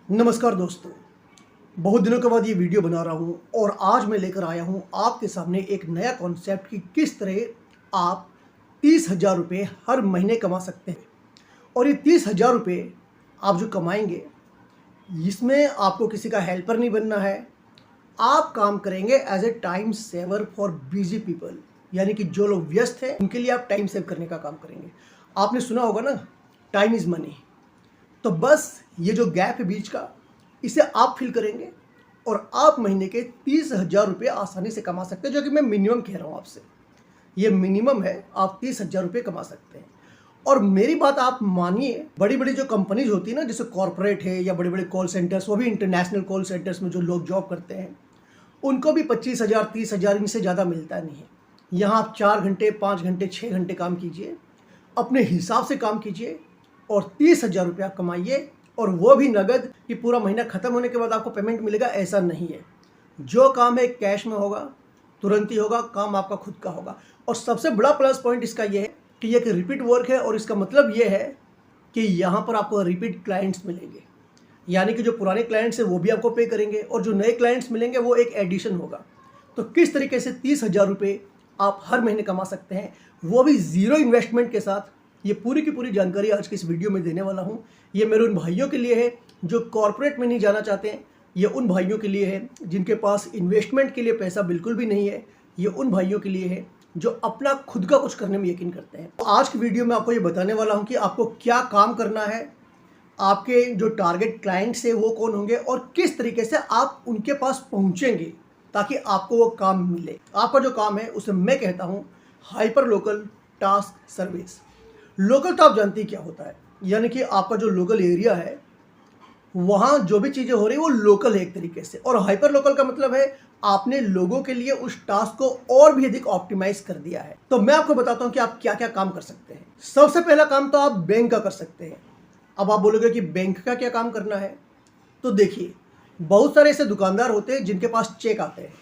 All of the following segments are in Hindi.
नमस्कार दोस्तों, बहुत दिनों के बाद ये वीडियो बना रहा हूँ और आज मैं लेकर आया हूँ आपके सामने एक नया कॉन्सेप्ट कि किस तरह आप 30,000 रुपये हर महीने कमा सकते हैं। और ये 30,000 रुपये आप जो कमाएंगे, इसमें आपको किसी का हेल्पर नहीं बनना है। आप काम करेंगे as a time saver for busy people, यानी कि जो लोग व्यस्त हैं उनके लिए आप टाइम सेव करने का काम करेंगे। आपने सुना होगा ना, टाइम इज़ मनी। तो बस ये जो गैप है बीच का, इसे आप फिल करेंगे और आप महीने के 30,000 रुपये आसानी से कमा सकते हैं, जो कि मैं मिनिमम कह रहा हूँ आपसे। ये मिनिमम है, आप 30,000 रुपये कमा सकते हैं। और मेरी बात आप मानिए, बड़ी बड़ी जो कंपनीज होती है ना, जैसे कॉरपोरेट है या बड़े बड़े कॉल सेंटर्स, वो भी इंटरनेशनल कॉल सेंटर्स में जो लोग जॉब करते हैं, उनको भी 25,000 30,000 इनसे ज़्यादा मिलता नहीं है। यहाँ आप 4 घंटे 5 घंटे 6 घंटे काम कीजिए, अपने हिसाब से काम कीजिए और 30,000 रुपया कमाइए, और वो भी नगद कि पूरा महीना ख़त्म होने के बाद आपको पेमेंट मिलेगा, ऐसा नहीं है। जो काम है कैश में होगा, तुरंत ही होगा, काम आपका खुद का होगा। और सबसे बड़ा प्लस पॉइंट इसका ये है कि ये एक रिपीट वर्क है, और इसका मतलब ये है कि यहाँ पर आपको रिपीट क्लाइंट्स मिलेंगे, यानी कि जो पुराने क्लाइंट्स हैं वो भी आपको पे करेंगे और जो नए क्लाइंट्स मिलेंगे वो एक एडिशन होगा। तो किस तरीके से 30,000 रुपये आप हर महीने कमा सकते हैं, वो भी ज़ीरो इन्वेस्टमेंट के साथ, ये पूरी की पूरी जानकारी आज की इस वीडियो में देने वाला हूँ। ये मेरे उन भाइयों के लिए है जो कॉर्पोरेट में नहीं जाना चाहते हैं, ये उन भाइयों के लिए है जिनके पास इन्वेस्टमेंट के लिए पैसा बिल्कुल भी नहीं है, ये उन भाइयों के लिए है जो अपना खुद का कुछ करने में यकीन करते हैं। तो आज की वीडियो में आपको ये बताने वाला हूँ कि आपको क्या काम करना है, आपके जो टारगेट क्लाइंट्स है वो कौन होंगे और किस तरीके से आप उनके पास पहुँचेंगे ताकि आपको वो काम मिले। आपका जो काम है उसे मैं कहता हूँ hyper local task service. Local तो आप जानते ही क्या होता है, यानी कि आपका जो लोकल एरिया है वहाँ जो भी चीज़ें हो रही है वो लोकल है एक तरीके से। और हाइपर लोकल का मतलब है आपने लोगों के लिए उस टास्क को और भी अधिक ऑप्टिमाइज कर दिया है। तो मैं आपको बताता हूँ कि आप क्या क्या काम कर सकते हैं। सबसे पहला काम तो आप बैंक का कर सकते हैं। अब आप बोलोगे कि बैंक का क्या काम करना है, तो देखिए, बहुत सारे ऐसे दुकानदार होते हैं जिनके पास चेक आते हैं,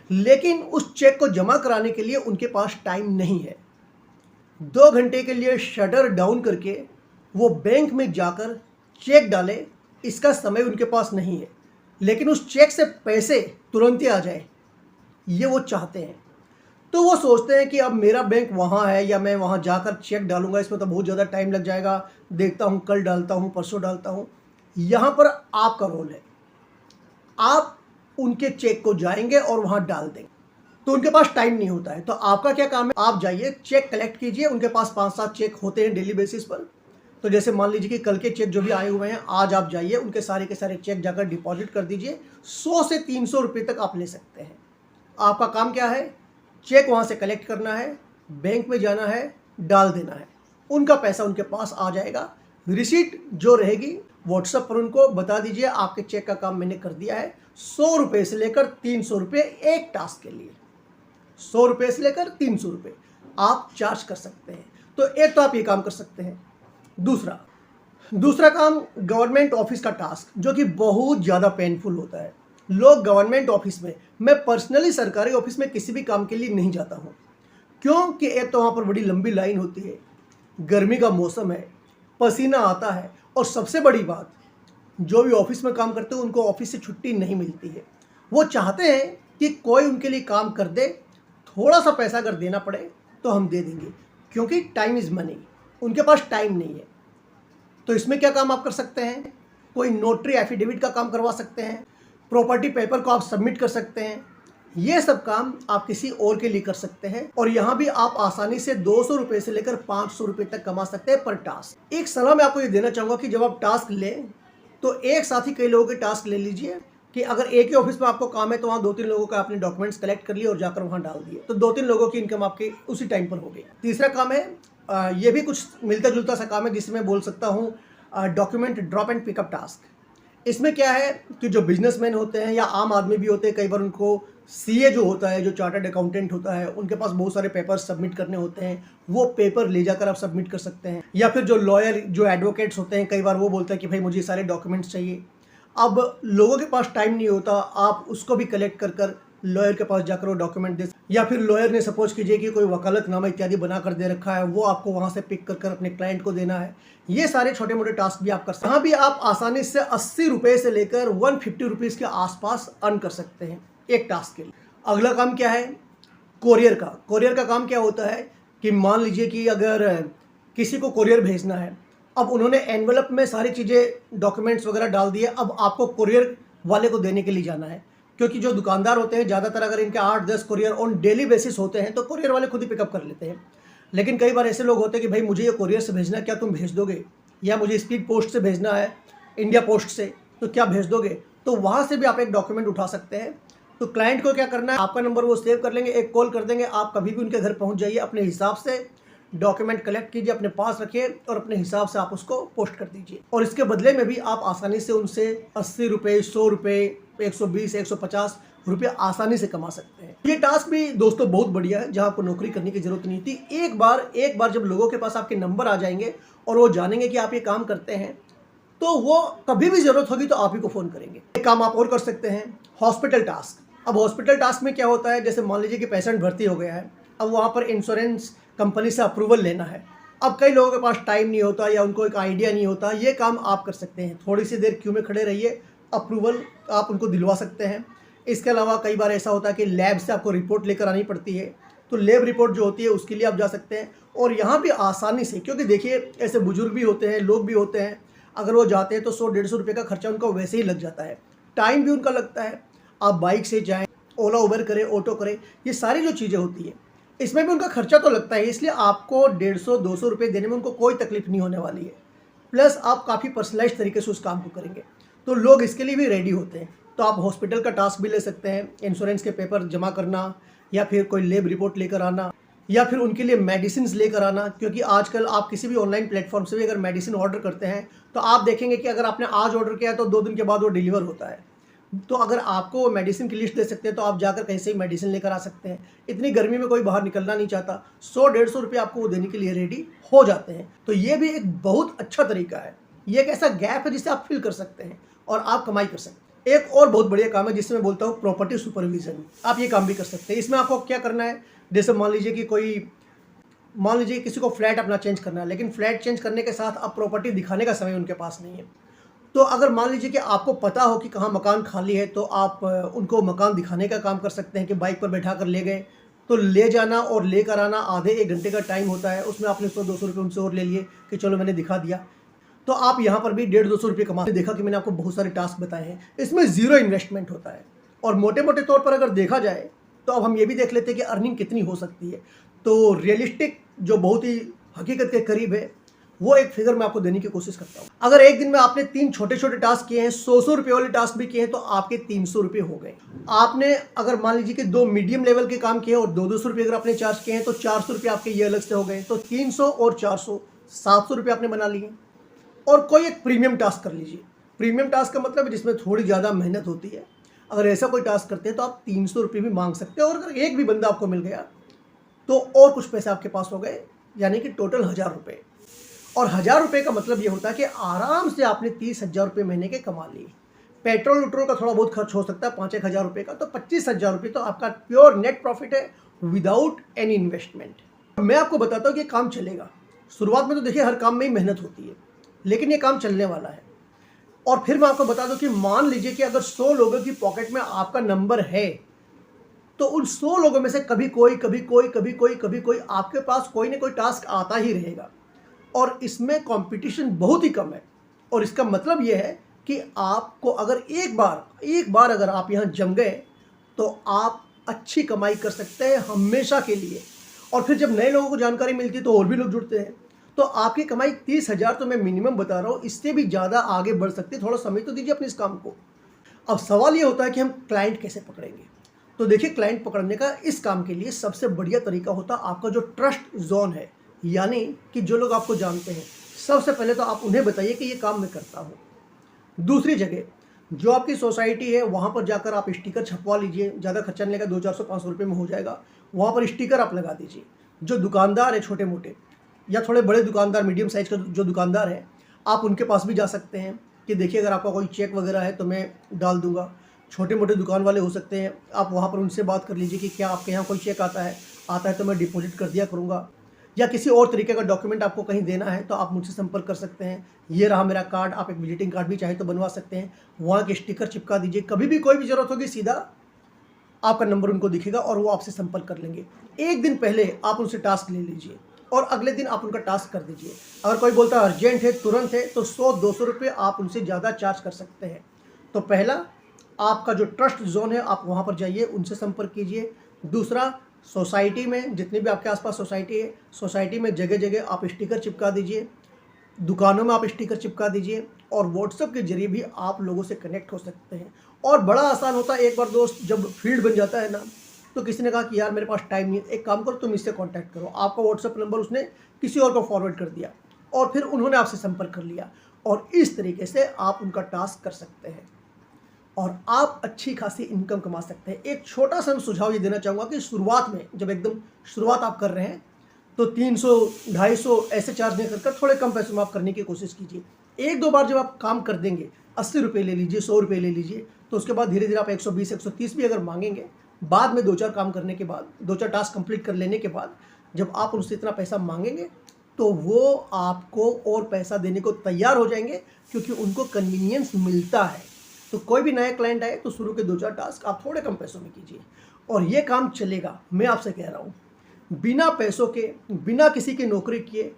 लेकिन उस चेक को जमा कराने के लिए उनके पास टाइम नहीं है। 2 घंटे के लिए शटर डाउन करके वो बैंक में जाकर चेक डाले, इसका समय उनके पास नहीं है। लेकिन उस चेक से पैसे तुरंत ही आ जाए, ये वो चाहते हैं। तो वो सोचते हैं कि अब मेरा बैंक वहाँ है या मैं वहाँ जाकर चेक डालूंगा, इसमें तो बहुत ज़्यादा टाइम लग जाएगा, देखता हूँ कल डालता हूँ परसों डालता हूँ। यहाँ पर आपका रोल है, आप उनके चेक को जाएंगे और वहाँ डाल देंगे। तो उनके पास टाइम नहीं होता है, तो आपका क्या काम है, आप जाइए चेक कलेक्ट कीजिए। उनके पास 5-7 चेक होते हैं डेली बेसिस पर। तो जैसे मान लीजिए कि कल के चेक जो भी आए हुए हैं, आज आप जाइए उनके सारे के सारे चेक जाकर डिपॉजिट कर दीजिए। 100 से 300 रुपये तक आप ले सकते हैं। आपका काम क्या है, चेक वहाँ से कलेक्ट करना है, बैंक में जाना है, डाल देना है, उनका पैसा उनके पास आ जाएगा। रिसीट जो रहेगी व्हाट्सएप पर उनको बता दीजिए, आपके चेक का काम मैंने कर दिया है। 100 रुपये से लेकर 300 रुपये एक टास्क के लिए, 100 रुपये से लेकर 300 रुपये आप चार्ज कर सकते हैं। तो एक तो आप ये काम कर सकते हैं। दूसरा काम गवर्नमेंट ऑफिस का टास्क, जो कि बहुत ज़्यादा पेनफुल होता है। लोग गवर्नमेंट ऑफिस में, मैं पर्सनली सरकारी ऑफिस में किसी भी काम के लिए नहीं जाता हूँ, क्योंकि एक तो वहाँ पर बड़ी लंबी लाइन होती है, गर्मी का मौसम है, पसीना आता है, और सबसे बड़ी बात, जो भी ऑफिस में काम करते हैं उनको ऑफिस से छुट्टी नहीं मिलती है। वो चाहते हैं कि कोई उनके लिए काम कर दे, थोड़ा सा पैसा अगर देना पड़े तो हम दे देंगे, क्योंकि टाइम इज़ मनी। उनके पास टाइम नहीं है। तो इसमें क्या काम आप कर सकते हैं, कोई नोटरी एफिडेविट का काम करवा सकते हैं, प्रॉपर्टी पेपर को आप सबमिट कर सकते हैं। ये सब काम आप किसी और के लिए कर सकते हैं, और यहाँ भी आप आसानी से 200 रुपये से लेकर 500 रुपये तक कमा सकते हैं पर टास्क। एक सलाह मैं आपको ये देना चाहूँगा कि जब आप टास्क लें तो एक साथ ही कई लोगों के टास्क ले लीजिए, कि अगर एक ही ऑफिस में आपको काम है तो वहाँ 2-3 लोगों का आपने डॉक्यूमेंट्स कलेक्ट कर लिए और जाकर वहाँ डाल दिए, तो 2-3 लोगों की इनकम आपके उसी टाइम पर हो गई। तीसरा काम है, ये भी कुछ मिलता जुलता सा काम है, जिसमें बोल सकता हूँ document drop and pickup task. इसमें क्या है कि जो बिजनेसमैन होते हैं या आम आदमी भी होते हैं, कई बार उनको सीए जो होता है, जो चार्टर्ड अकाउंटेंट होता है, उनके पास बहुत सारे पेपर सबमिट करने होते हैं, वो पेपर ले जाकर आप सबमिट कर सकते हैं। या फिर जो लॉयर, जो एडवोकेट्स होते हैं, कई बार वो बोलते हैं कि भाई मुझे सारे डॉक्यूमेंट्स चाहिए। अब लोगों के पास टाइम नहीं होता, आप उसको भी कलेक्ट कर लॉयर के पास जाकर वो डॉक्यूमेंट दे। या फिर लॉयर ने सपोज कीजिए कि कोई वकालतनामा इत्यादि बना कर दे रखा है, वो आपको वहाँ से पिक कर अपने क्लाइंट को देना है। ये सारे छोटे मोटे टास्क भी आप कर सकते हैं। यहाँ भी आप आसानी से 80 रुपये से लेकर 150 रुपीज़ के आसपास अर्न कर सकते हैं एक टास्क के लिए। अगला काम क्या है? कोरियर का। कोरियर का काम क्या होता है कि मान लीजिए कि अगर किसी को कोरियर भेजना है, अब उन्होंने एनवेलप में सारी चीज़ें डॉक्यूमेंट्स वगैरह डाल दिए, अब आपको कोरियर वाले को देने के लिए जाना है। क्योंकि जो दुकानदार होते हैं ज़्यादातर अगर इनके 8-10 कोरियर ऑन डेली बेसिस होते हैं तो कोरियर वाले खुद ही पिकअप कर लेते हैं। लेकिन कई बार ऐसे लोग होते हैं कि भाई मुझे ये कोरियर से भेजना है, क्या तुम भेज दोगे? या मुझे स्पीड पोस्ट से भेजना है, इंडिया पोस्ट से, तो क्या भेज दोगे? तो वहाँ से भी आप एक डॉक्यूमेंट उठा सकते हैं। तो क्लाइंट को क्या करना है, आपका नंबर वो सेव कर लेंगे, एक कॉल कर देंगे, आप कभी भी उनके घर पहुँच जाइए, अपने हिसाब से डॉक्यूमेंट कलेक्ट कीजिए, अपने पास रखिए और अपने हिसाब से आप उसको पोस्ट कर दीजिए। और इसके बदले में भी आप आसानी से उनसे 80 रुपये, 100 रुपये, 120, 150 रुपये आसानी से कमा सकते हैं। ये टास्क भी दोस्तों बहुत बढ़िया है, जहाँ आपको नौकरी करने की जरूरत नहीं होती। एक बार जब लोगों के पास आपके नंबर आ जाएंगे और वो जानेंगे कि आप ये काम करते हैं, तो वो कभी भी ज़रूरत होगी तो आप ही को फ़ोन करेंगे। एक काम आप और कर सकते हैं, हॉस्पिटल टास्क। अब हॉस्पिटल टास्क में क्या होता है, जैसे मान लीजिए कि पेशेंट भर्ती हो गया है, अब वहाँ पर इंश्योरेंस कंपनी से अप्रूवल लेना है। अब कई लोगों के पास टाइम नहीं होता या उनको एक आइडिया नहीं होता, ये काम आप कर सकते हैं। थोड़ी सी देर क्यू में खड़े रहिए, अप्रूवल आप उनको दिलवा सकते हैं। इसके अलावा कई बार ऐसा होता है कि लैब से आपको रिपोर्ट लेकर आनी पड़ती है, तो लैब रिपोर्ट जो होती है उसके लिए आप जा सकते हैं। और यहाँ भी आसानी से, क्योंकि देखिए ऐसे बुजुर्ग भी होते हैं, लोग भी होते हैं, अगर वो जाते हैं तो 100-150 रुपये का खर्चा उनका वैसे ही लग जाता है, टाइम भी उनका लगता है। आप बाइक से जाएँ, ओला उबर करें, ऑटो करें, ये सारी जो चीज़ें होती है इसमें भी उनका खर्चा तो लगता है, इसलिए आपको 150-200 रुपये देने में उनको कोई तकलीफ नहीं होने वाली है। प्लस आप काफ़ी पर्सनलाइज तरीके से उस काम को करेंगे, तो लोग इसके लिए भी रेडी होते हैं। तो आप हॉस्पिटल का टास्क भी ले सकते हैं, इंश्योरेंस के पेपर जमा करना, या फिर कोई लैब रिपोर्ट लेकर आना, या फिर उनके लिए मेडिसिन लेकर आना। क्योंकि आजकल आप किसी भी ऑनलाइन प्लेटफॉर्म से भी अगर मेडिसिन ऑर्डर करते हैं तो आप देखेंगे कि अगर आपने आज ऑर्डर किया है तो 2 दिन के बाद वो डिलीवर होता है। तो अगर आपको वो मेडिसिन की लिस्ट दे सकते हैं तो आप जाकर कहीं से ही मेडिसिन लेकर आ सकते हैं। इतनी गर्मी में कोई बाहर निकलना नहीं चाहता, 100-150 रुपये आपको वो देने के लिए रेडी हो जाते हैं। तो ये भी एक बहुत अच्छा तरीका है, ये एक ऐसा गैप है जिसे आप फिल कर सकते हैं और आप कमाई कर सकते हैं। एक और बहुत बढ़िया काम है जिससे मैं बोलता हूँ प्रॉपर्टी सुपरविजन। आप ये काम भी कर सकते हैं। इसमें आपको क्या करना है, जैसे मान लीजिए किसी को फ्लैट अपना चेंज करना है, लेकिन फ्लैट चेंज करने के साथ अब प्रॉपर्टी दिखाने का समय उनके पास नहीं है। तो अगर मान लीजिए कि आपको पता हो कि कहाँ मकान खाली है, तो आप उनको मकान दिखाने का काम कर सकते हैं कि बाइक पर बैठा कर ले गए, तो ले जाना और लेकर आना आधे 1 घंटे का टाइम होता है। उसमें आपने 100-200 रुपये उनसे और ले लिए कि चलो मैंने दिखा दिया, तो आप यहाँ पर भी 150-200 रुपये कमा। देखा कि मैंने आपको बहुत सारे टास्क बताए हैं, इसमें ज़ीरो इन्वेस्टमेंट होता है। और मोटे मोटे तौर पर अगर देखा जाए तो अब हम ये भी देख लेते हैं कि अर्निंग कितनी हो सकती है। तो रियलिस्टिक जो बहुत ही हकीकत के करीब है, वो एक फिगर मैं आपको देने की कोशिश करता हूँ। अगर एक दिन में आपने 3 छोटे छोटे टास्क किए हैं, 100 रुपये वाले टास्क भी किए हैं, तो आपके 300 रुपये हो गए। आपने अगर मान लीजिए कि 2 मीडियम लेवल के काम किए और 200 रुपये अगर आपने चार्ज किए हैं, तो 400 रुपये आपके ये अलग से हो गए। तो 300 और 400, 700 रुपये आपने बना लिए। और कोई एक प्रीमियम टास्क कर लीजिए। प्रीमियम टास्क का मतलब है जिसमें थोड़ी ज़्यादा मेहनत होती है। अगर ऐसा कोई टास्क करते हैं तो आप 300 रुपये भी मांग सकते हैं। और अगर एक भी बंदा आपको मिल गया तो और कुछ पैसे आपके पास हो गए, यानी कि टोटल 1000 रुपये। और 1000 रुपये का मतलब ये होता है कि आराम से आपने 30,000 रुपये महीने के कमा लिए। पेट्रोल वट्रोल का थोड़ा बहुत खर्च हो सकता है 5-1 हज़ार रुपये का, तो 25,000 रुपये तो आपका प्योर नेट प्रॉफिट है विदाउट एनी इन्वेस्टमेंट। मैं आपको बताता हूँ कि ये काम चलेगा। शुरुआत में तो देखिए हर काम में ही मेहनत होती है, लेकिन ये काम चलने वाला है। और फिर मैं आपको बता दूं कि मान लीजिए कि अगर 100 लोगों की पॉकेट में आपका नंबर है, तो उन 100 लोगों में से कभी कोई आपके पास कोई ना कोई टास्क आता ही रहेगा। और इसमें कंपटीशन बहुत ही कम है। और इसका मतलब यह है कि आपको अगर एक बार अगर आप यहाँ जम गए तो आप अच्छी कमाई कर सकते हैं हमेशा के लिए। और फिर जब नए लोगों को जानकारी मिलती है तो और भी लोग जुड़ते हैं, तो आपकी कमाई 30,000 तो मैं मिनिमम बता रहा हूँ, इससे भी ज़्यादा आगे बढ़ सकती है। थोड़ा समय तो दीजिए अपने इस काम को। अब सवाल ये होता है कि हम क्लाइंट कैसे पकड़ेंगे। तो देखिए, क्लाइंट पकड़ने का इस काम के लिए सबसे बढ़िया तरीका होता है आपका जो ट्रस्ट जोन है, यानी कि जो लोग आपको जानते हैं। सबसे पहले तो आप उन्हें बताइए कि ये काम मैं करता हूँ। दूसरी जगह जो आपकी सोसाइटी है वहाँ पर जाकर आप स्टिकर छपवा लीजिए, ज़्यादा खर्चा नहीं लगेगा, 200-400-500 रुपये में हो जाएगा। वहाँ पर स्टिकर आप लगा दीजिए। जो दुकानदार है छोटे मोटे या थोड़े बड़े दुकानदार, मीडियम साइज़ का जो दुकानदार है, आप उनके पास भी जा सकते हैं कि देखिए अगर आपका कोई चेक वगैरह है तो मैं डाल दूंगा। छोटे मोटे दुकान वाले हो सकते हैं, आप वहाँ पर उनसे बात कर लीजिए कि क्या आपके यहाँ कोई चेक आता है तो मैं डिपॉजिट कर दिया करूँगा, या किसी और तरीके का डॉक्यूमेंट आपको कहीं देना है तो आप मुझसे संपर्क कर सकते हैं। ये रहा मेरा कार्ड, आप एक विजिटिंग कार्ड भी चाहे तो बनवा सकते हैं, वहाँ के स्टिकर चिपका दीजिए। कभी भी कोई भी ज़रूरत होगी सीधा आपका नंबर उनको दिखेगा और वो आपसे संपर्क कर लेंगे। एक दिन पहले आप उनसे टास्क ले लीजिए और अगले दिन आप उनका टास्क कर दीजिए। अगर कोई बोलता है अर्जेंट है, तुरंत है, तो 100-200 रुपये आप उनसे ज़्यादा चार्ज कर सकते हैं। तो पहला, आपका जो ट्रस्ट जोन है आप वहाँ पर जाइए, उनसे संपर्क कीजिए। दूसरा, सोसाइटी में जितनी भी आपके आसपास सोसाइटी है, सोसाइटी में जगह जगह आप स्टिकर चिपका दीजिए, दुकानों में आप स्टिकर चिपका दीजिए, और व्हाट्सएप के जरिए भी आप लोगों से कनेक्ट हो सकते हैं। और बड़ा आसान होता है। एक बार दोस्त जब फील्ड बन जाता है ना, तो किसी ने कहा कि यार मेरे पास टाइम नहीं है, एक काम करो तुम इससे कांटेक्ट करो, आपका व्हाट्सएप नंबर उसने किसी और को फॉरवर्ड कर दिया और फिर उन्होंने आपसे संपर्क कर लिया, और इस तरीके से आप उनका टास्क कर सकते हैं और आप अच्छी खासी इनकम कमा सकते हैं। एक छोटा सा सुझाव ये देना चाहूँगा कि शुरुआत में जब एकदम शुरुआत आप कर रहे हैं तो 300, 250 ऐसे चार्ज नहीं कर थोड़े कम पैसों में आप करने की कोशिश कीजिए। एक दो बार जब आप काम कर देंगे, 80 रुपये ले लीजिए, 100 रुपये ले लीजिए, तो उसके बाद धीरे धीरे आप 120, 130 भी अगर मांगेंगे, बाद में 2-4 काम करने के बाद, 2-4 टास्क कंप्लीट कर लेने के बाद जब आप उनसे इतना पैसा मांगेंगे तो वो आपको और पैसा देने को तैयार हो जाएंगे, क्योंकि उनको कन्वीनियंस मिलता है। तो कोई भी नया क्लाइंट आए तो शुरू के 2-4 टास्क आप थोड़े कम पैसों में कीजिए और ये काम चलेगा। मैं आपसे कह रहा हूँ, बिना पैसों के, बिना किसी की नौकरी किए,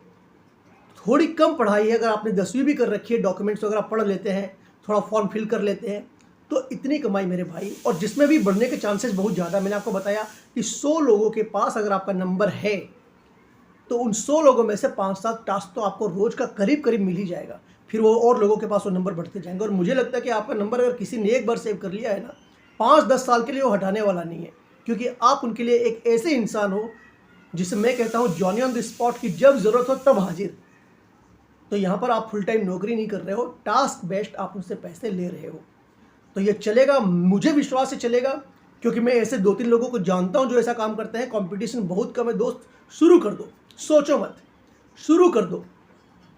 थोड़ी कम पढ़ाई है, अगर आपने 10वीं भी कर रखी है, डॉक्यूमेंट्स वगैरह पढ़ लेते हैं, थोड़ा फॉर्म फिल कर लेते हैं, तो इतनी कमाई मेरे भाई, और जिसमें भी बढ़ने के चांसेस बहुत ज़्यादा। मैंने आपको बताया कि 100 लोगों के पास अगर आपका नंबर है तो उन 100 लोगों में से 5-7 टास्क तो आपको रोज़ का करीब करीब मिल ही जाएगा। फिर वो और लोगों के पास वो नंबर बढ़ते जाएंगे, और मुझे लगता है कि आपका नंबर अगर किसी ने एक बार सेव कर लिया है ना, 5-10 साल के लिए वो हटाने वाला नहीं है, क्योंकि आप उनके लिए एक ऐसे इंसान हो जिसे मैं कहता हूँ जॉनी ऑन द स्पॉट, की जब ज़रूरत हो तब हाजिर। तो यहाँ पर आप फुल टाइम नौकरी नहीं कर रहे हो, टास्क बेस्ड आप उनसे पैसे ले रहे हो। तो ये चलेगा, मुझे विश्वास से चलेगा, क्योंकि मैं ऐसे 2-3 लोगों को जानता हूँ जो ऐसा काम करते हैं। कंपटीशन बहुत कम है दोस्त, शुरू कर दो, सोचो मत, शुरू कर दो।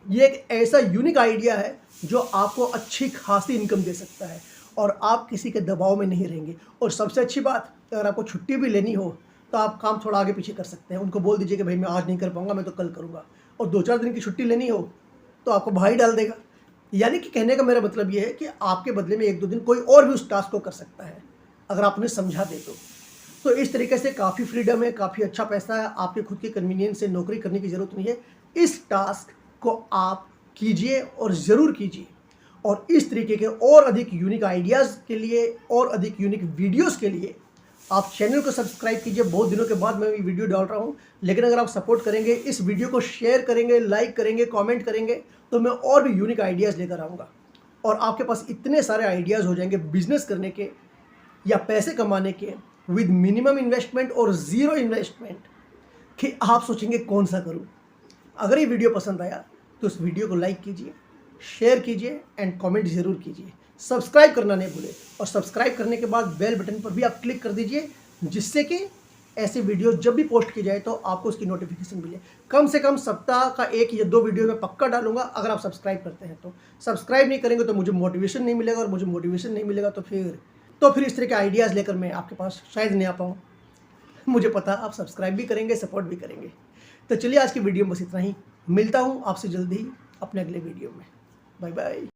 ये एक ऐसा यूनिक आइडिया है जो आपको अच्छी खासी इनकम दे सकता है और आप किसी के दबाव में नहीं रहेंगे। और सबसे अच्छी बात, अगर आपको छुट्टी भी लेनी हो तो आप काम थोड़ा आगे पीछे कर सकते हैं। उनको बोल दीजिए कि भाई मैं आज नहीं कर पाऊंगा, मैं तो कल करूंगा, और 2-4 दिन की छुट्टी लेनी हो तो आपको भाई डाल देगा। यानी कि कहने का मेरा मतलब ये है कि आपके बदले में 1-2 दिन कोई और भी उस टास्क को कर सकता है, अगर आप उन्हें समझा दे तो इस तरीके से काफ़ी फ्रीडम है, काफ़ी अच्छा पैसा है, आपके खुद के कन्वीनियंस से नौकरी करने की ज़रूरत नहीं है। इस टास्क को आप कीजिए और ज़रूर कीजिए। और इस तरीके के और अधिक यूनिक आइडियाज़ के लिए और अधिक यूनिक वीडियोज़ के लिए आप चैनल को सब्सक्राइब कीजिए। बहुत दिनों के बाद मैं ये वीडियो डाल रहा हूँ, लेकिन अगर आप सपोर्ट करेंगे, इस वीडियो को शेयर करेंगे, लाइक करेंगे, कमेंट करेंगे, तो मैं और भी यूनिक आइडियाज़ लेकर आऊँगा और आपके पास इतने सारे आइडियाज़ हो जाएंगे बिजनेस करने के या पैसे कमाने के, विद मिनिमम इन्वेस्टमेंट और ज़ीरो इन्वेस्टमेंट, कि आप सोचेंगे कौन सा करूँ। अगर ये वीडियो पसंद आया तो इस वीडियो को लाइक कीजिए, शेयर कीजिए एंड कमेंट ज़रूर कीजिए। सब्सक्राइब करना नहीं भूलें, और सब्सक्राइब करने के बाद बेल बटन पर भी आप क्लिक कर दीजिए, जिससे कि ऐसे वीडियो जब भी पोस्ट की जाए तो आपको उसकी नोटिफिकेशन मिले। कम से कम सप्ताह का 1 या 2 वीडियो मैं पक्का डालूंगा, अगर आप सब्सक्राइब करते हैं तो। सब्सक्राइब नहीं करेंगे तो मुझे मोटिवेशन नहीं मिलेगा, और मुझे मोटिवेशन नहीं मिलेगा तो फिर इस तरह के आइडियाज़ लेकर मैं आपके पास शायद नहीं आ पाऊँ। मुझे पता आप सब्सक्राइब भी करेंगे, सपोर्ट भी करेंगे। तो चलिए आज की वीडियो में बस इतना ही, मिलता हूँ आपसे जल्दी ही अपने अगले वीडियो में। Bye bye.